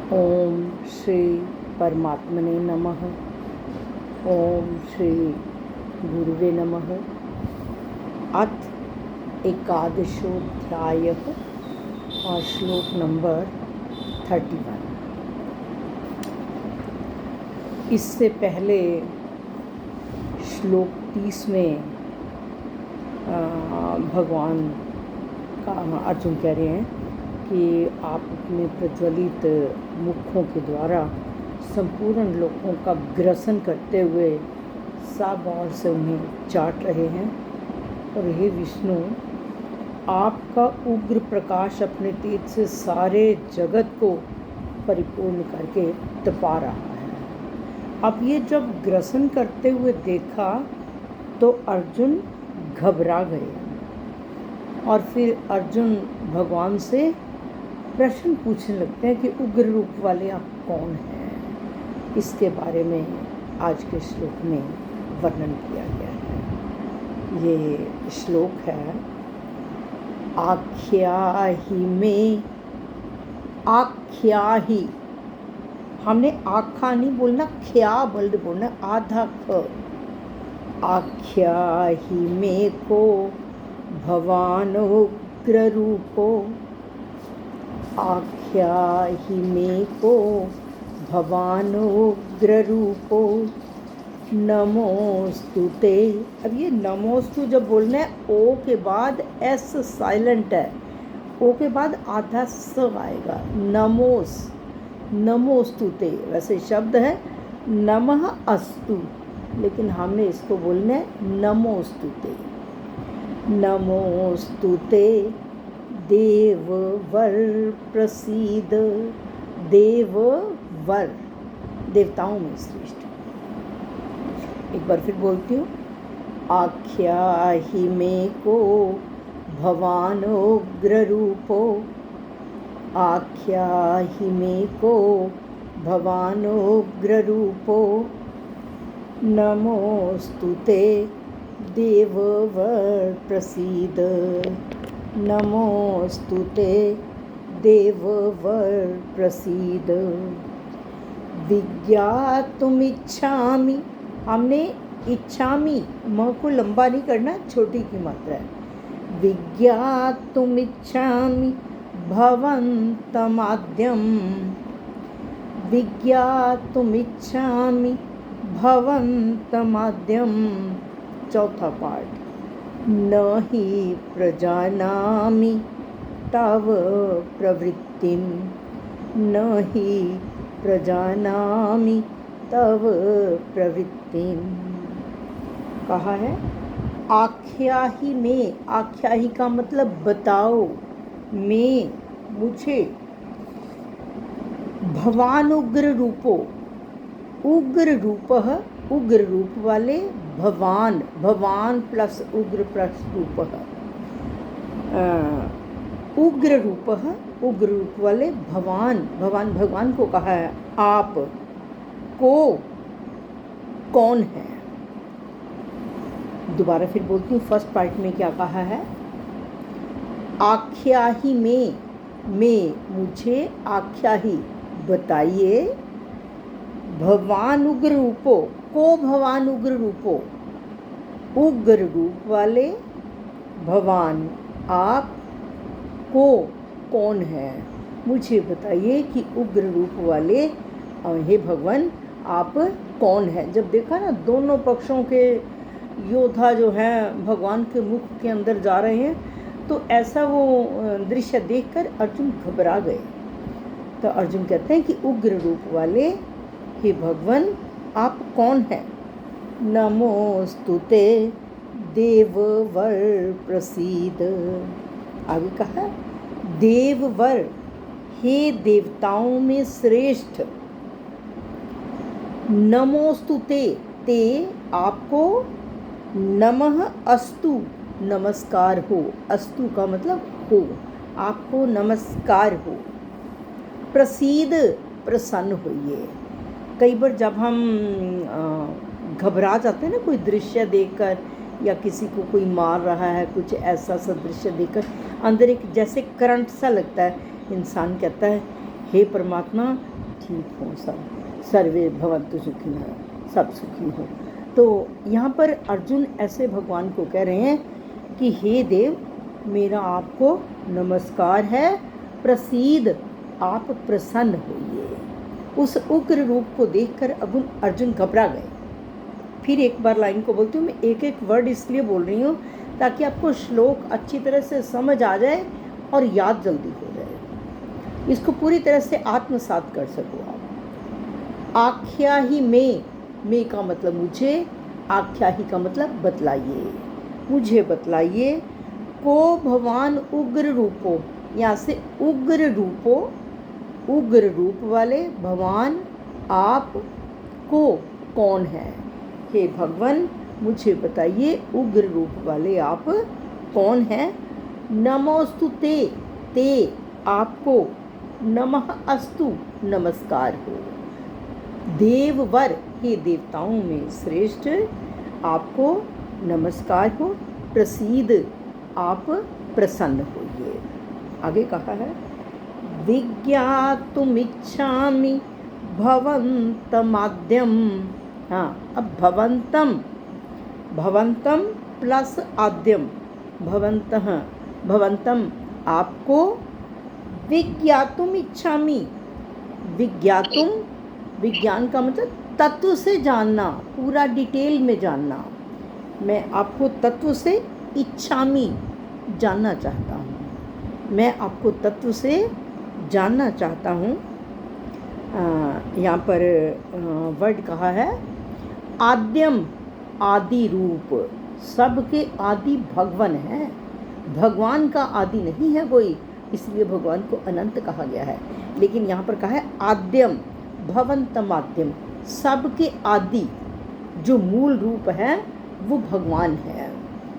ओम श्री परमात्मने नमः। ओम श्री गुरुवे नमः। अथ एकादशोऽध्यायः और श्लोक नंबर 31। इससे पहले श्लोक 30 में भगवान का अर्जुन कह रहे हैं कि आप अपने प्रज्वलित मुखों के द्वारा संपूर्ण लोगों का ग्रसन करते हुए सब ओर से उन्हें चाट रहे हैं। और हे विष्णु, आपका उग्र प्रकाश अपने तेज से सारे जगत को परिपूर्ण करके तपा रहा है। अब ये जब ग्रसन करते हुए देखा तो अर्जुन घबरा गए और फिर अर्जुन भगवान से प्रश्न पूछने लगते हैं कि उग्र रूप वाले आप कौन हैं। इसके बारे में आज के श्लोक में वर्णन किया गया है। ये श्लोक है, आख्याहि में, आख्याहि, हमने आखा नहीं बोलना, ख्या बोल बोलना, आधा ख। आख्याहि में को भवान उग्र रूपो, आख्याहि में को भवान उग्र रूपो नमोस्तुते। अब ये नमोस्तु जब बोलना है, ओ के बाद एस साइलेंट है, ओ के बाद आधा स आएगा। नमोस्तुते वैसे शब्द है नमः अस्तु, लेकिन हमने इसको बोलना है नमोस्तुते। नमोस्तुते देववर प्रसीद, देववर देवताओं में श्रेष्ठ। एक बार फिर बोलती हूँ, आख्याहि में को भवान उग्र रूपो, आख्याहि में को भवान उग्र रूपो नमोस्तुते देववर प्रसीद, नमोस्तुते देववर प्रसीद। विज्ञातुमिच्छामि, हमने इच्छामि म को लंबा नहीं करना, छोटी की मात्रा है। विज्ञातुमिच्छामि भवन्तमाद्यं, विज्ञातुमिच्छामि भवन्तमाद्यं। चौथा पार्ट, न हि प्रजानामि तव प्रवृत्तिं, न हि प्रजानामि तव प्रवृत्तिं। कहा है आख्याहि में, आख्याहि का मतलब बताओ, में मुझे, भवान उग्र रूपो, उग्र रूपः, उग्र रूप वाले, भवान, भवान प्लस उग्र प्लस रूपः, उग्र रूपः, उग्र रूप वाले भवान, भगवान, भगवान को कहा है आप को कौन है। दोबारा फिर बोलती हूँ, फर्स्ट पार्ट में क्या कहा है, आख्याहि में मुझे, आख्याहि बताइए, भवान उग्र रूपो को, भवान उग्र रूपो, उग्र रूप वाले भवान आप को कौन है, मुझे बताइए कि उग्र रूप वाले हे भगवान आप कौन है। जब देखा ना दोनों पक्षों के योद्धा जो हैं भगवान के मुख के अंदर जा रहे हैं, तो ऐसा वो दृश्य देखकर अर्जुन घबरा गए। तो अर्जुन कहते हैं कि उग्र रूप वाले हे भगवान आप कौन हैं। नमोस्तुते देववर प्रसीद। आगे कहा देववर, हे देवताओं में श्रेष्ठ। नमोस्तुते, ते आपको, नमः अस्तु नमस्कार हो, अस्तु का मतलब हो, आपको नमस्कार हो। प्रसीद प्रसन्न होइए। कई बार जब हम घबरा जाते हैं ना कोई दृश्य देखकर, या किसी को कोई मार रहा है, कुछ ऐसा सा दृश्य देखकर अंदर एक जैसे करंट सा लगता है, इंसान कहता है हे परमात्मा ठीक हों सब, सर्वे भवन्तु सुखिनः, सब सुखी हो। तो यहाँ पर अर्जुन ऐसे भगवान को कह रहे हैं कि हे देव, मेरा आपको नमस्कार है, प्रसीद, आप प्रसन्न होइए। उस उग्र रूप को देखकर अर्जुन घबरा गए। फिर एक बार लाइन को बोलती हूँ, मैं एक एक वर्ड इसलिए बोल रही हूँ ताकि आपको श्लोक अच्छी तरह से समझ आ जाए और याद जल्दी हो जाए, इसको पूरी तरह से आत्मसात कर सको आप। आख्या ही में का मतलब मुझे, आख्या ही का मतलब बतलाइए, मुझे बतलाइए। को भगवान उग्र रूपो, यहाँ से उग्र रूपो, उग्र रूप वाले भगवान आप को कौन है। हे भगवान, मुझे बताइए उग्र रूप वाले आप कौन हैं। नमोस्तु ते आपको, नमः अस्तु नमस्कार हो। देववर, हे देवताओं में श्रेष्ठ, आपको नमस्कार हो। प्रसीद, आप प्रसन्न होइए। आगे कहा है, विज्ञातुमिच्छामि भवन्तमाद्यम। हाँ, अब भवन्तम प्लस आद्यम, भवन्तम आपको, विज्ञातुम इच्छामि, विज्ञातुम, विज्ञान का मतलब तत्व से जानना, पूरा डिटेल में जानना। मैं आपको तत्व से इच्छामि, जानना चाहता हूँ, मैं आपको तत्व से जानना चाहता हूँ। यहाँ पर वर्ड कहा है आद्यम, आदि रूप, सबके आदि भगवान है, भगवान का आदि नहीं है कोई, इसलिए भगवान को अनंत कहा गया है। लेकिन यहाँ पर कहा है आद्यम, भवन्तमाद्यम, सबके आदि जो मूल रूप है वो भगवान है।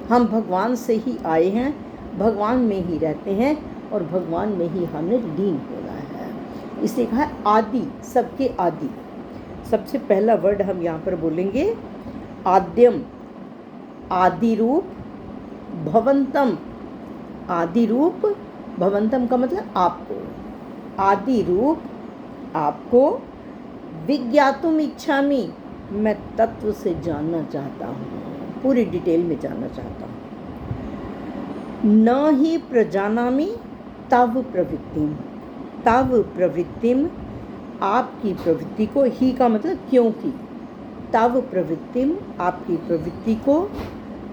हम भगवान से ही आए हैं, भगवान में ही रहते हैं और भगवान में ही हमें लीन होना है, इसलिए कहा है आदि, सबके आदि। सबसे पहला वर्ड हम यहाँ पर बोलेंगे आद्यम, आदि रूप, भवन्तम, आदि रूप, भवन्तम का मतलब आपको, आदि रूप आपको, विज्ञातुम इच्छामि, मैं तत्व से जानना चाहता हूँ, पूरी डिटेल में जानना चाहता हूँ। न ही प्रजानामि तव प्रवृत्तिम, तव प्रवृत्तिम, आपकी प्रवृत्ति को, ही का मतलब क्योंकि, तव प्रवृत्तिम, आपकी प्रवृत्ति को,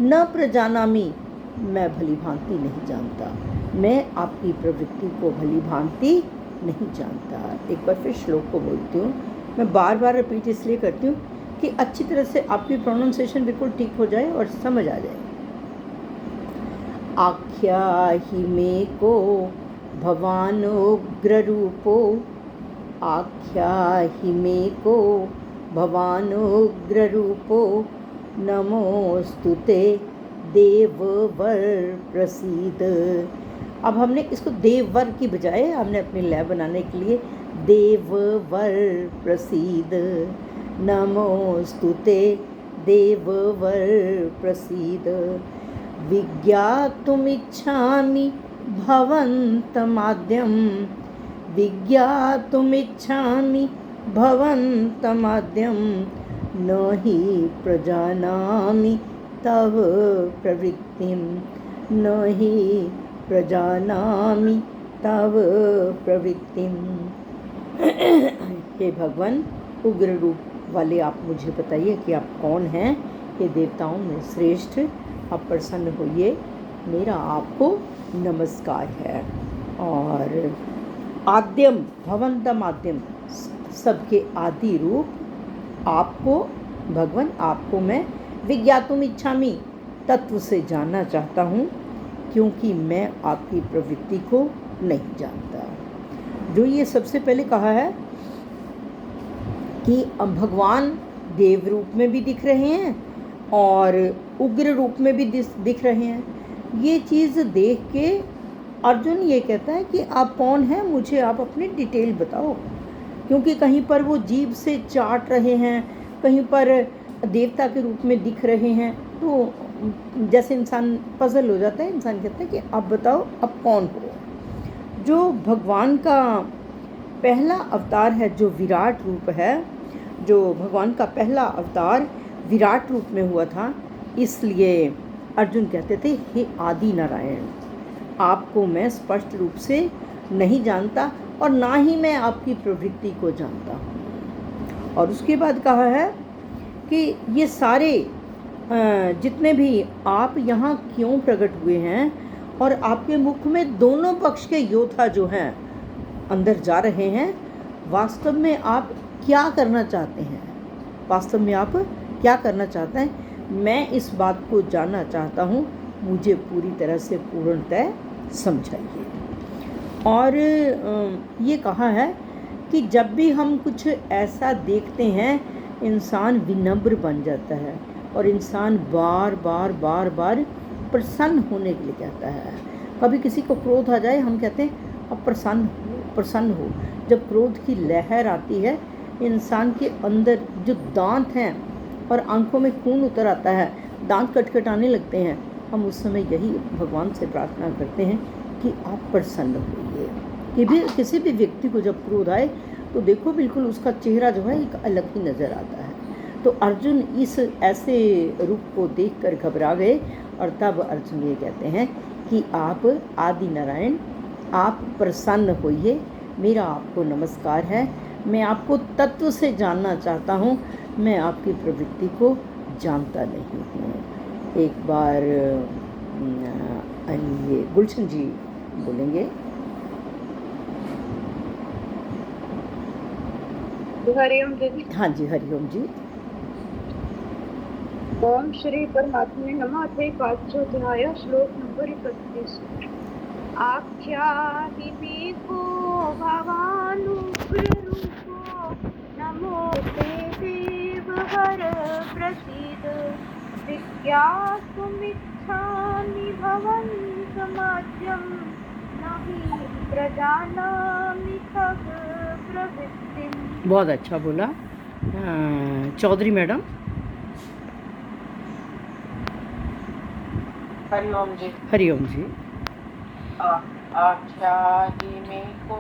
न प्रजानामि, मैं भली भांति नहीं जानता, मैं आपकी प्रवृत्ति को भली भांति नहीं जानता। एक बार फिर श्लोक को बोलती हूँ, मैं बार बार रिपीट इसलिए करती हूँ कि अच्छी तरह से आपकी प्रोनाउंसिएशन बिल्कुल ठीक हो जाए और समझ आ जाए। आख्या ही मे को भवान उग्र रूपो, आख्या ही मे को भवान उग्र रूपो, नमोस्तुते देववर प्रसीद। अब हमने इसको देववर की बजाय हमने अपनी लय बनाने के लिए देववर प्रसीद, नमोस्तुते देववर प्रसीद। विज्ञातुमिच्छामि भवन्तमाद्यम, विज्ञातुमिच्छामि भवन्तमाद्यम, न हि प्रजानामि तव प्रवृत्तिम, न हि प्रजानामि तव प्रवृत्तिम। हे भगवान, उग्र रूप वाले आप मुझे बताइए कि आप कौन हैं। हे देवताओं में श्रेष्ठ, आप प्रसन्न होइए, मेरा आपको नमस्कार है। और आद्यम, भवन्तम आद्यम, सबके आदि रूप आपको भगवान, आपको मैं, विज्ञातुम इच्छामि, तत्व से जानना चाहता हूँ, क्योंकि मैं आपकी प्रवृत्ति को नहीं जानता। जो ये सबसे पहले कहा है कि भगवान देव रूप में भी दिख रहे हैं और उग्र रूप में भी दिख रहे हैं, ये चीज़ देख के अर्जुन ये कहता है कि आप कौन हैं, मुझे आप अपनी डिटेल बताओ। क्योंकि कहीं पर वो जीभ से चाट रहे हैं, कहीं पर देवता के रूप में दिख रहे हैं, तो जैसे इंसान पजल हो जाता है, इंसान कहता है कि आप बताओ आप कौन हो। जो भगवान का पहला अवतार है जो विराट रूप है, जो भगवान का पहला अवतार विराट रूप में हुआ था, इसलिए अर्जुन कहते थे हे आदि नारायण, आपको मैं स्पष्ट रूप से नहीं जानता और ना ही मैं आपकी प्रवृत्ति को जानता हूँ। और उसके बाद कहा है कि ये सारे जितने भी आप यहाँ क्यों प्रकट हुए हैं और आपके मुख में दोनों पक्ष के योद्धा जो हैं अंदर जा रहे हैं, वास्तव में आप क्या करना चाहते हैं, वास्तव में आप क्या करना चाहते हैं, मैं इस बात को जानना चाहता हूँ, मुझे पूरी तरह से पूर्णतः समझाइए। और ये कहा है कि जब भी हम कुछ ऐसा देखते हैं, इंसान विनम्र बन जाता है और इंसान बार बार प्रसन्न होने के लिए कहता है। कभी किसी को क्रोध आ जाए, हम कहते हैं अब प्रसन्न हो। जब क्रोध की लहर आती है, इंसान के अंदर जो दांत हैं और आंखों में खून उतर आता है, दांत कटकटाने लगते हैं, हम उस समय यही भगवान से प्रार्थना करते हैं कि आप प्रसन्न होइए। कि भी किसी भी व्यक्ति को जब क्रोध आए तो देखो बिल्कुल उसका चेहरा जो है एक अलग ही नज़र आता है। तो अर्जुन इस ऐसे रूप को देखकर घबरा गए और तब अर्जुन ये कहते हैं कि आप आदि नारायण, आप प्रसन्न होइए, मेरा आपको नमस्कार है, मैं आपको तत्व से जानना चाहता हूँ, मैं आपकी प्रवृत्ति को जानता नहीं हूँ। एक बार ये गुलशन जी बोलेंगे। हरिओम दीदी। हाँ जी, हरिओम जी। ओम श्री परमात्मे नमः। अध्याय 5 श्लोक नंबर 31। आख्याहि मे को भवानुग्ररूपो नमोऽस्ते देववर प्रसीद विज्ञातुमिच्छामि भवन्तमाद्यं न हि प्रजानामि तव प्रवृत्तिम्। बहुत अच्छा बोला चौधरी मैडम। हरिओम जी। हरिओम जी। आख्याहि मे को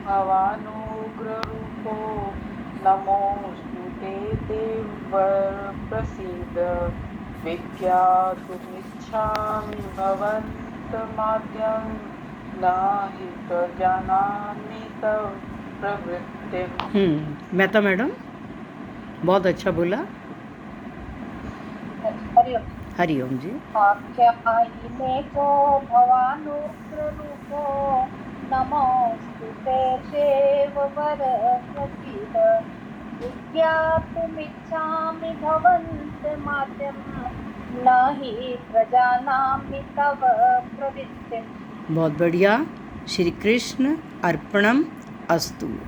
भवानुग्र रूपो नमोस्तुते देववर प्रसीद विज्ञातुमिच्छामि भवन्तमाद्यं न हि प्रजानामि तव प्रवृत्तिम्। मेहता मैडम बहुत अच्छा बोला। हरिओम जी। आख्याहि मे को भवानुग्ररूपो नमोऽस्तुते देववर प्रसीद विज्ञातुमिच्छामि भवन्तमाद्यं न हि प्रजानामि तव प्रवृत्तिम्। बहुत बढ़िया। श्री कृष्ण अर्पणम अस्तु।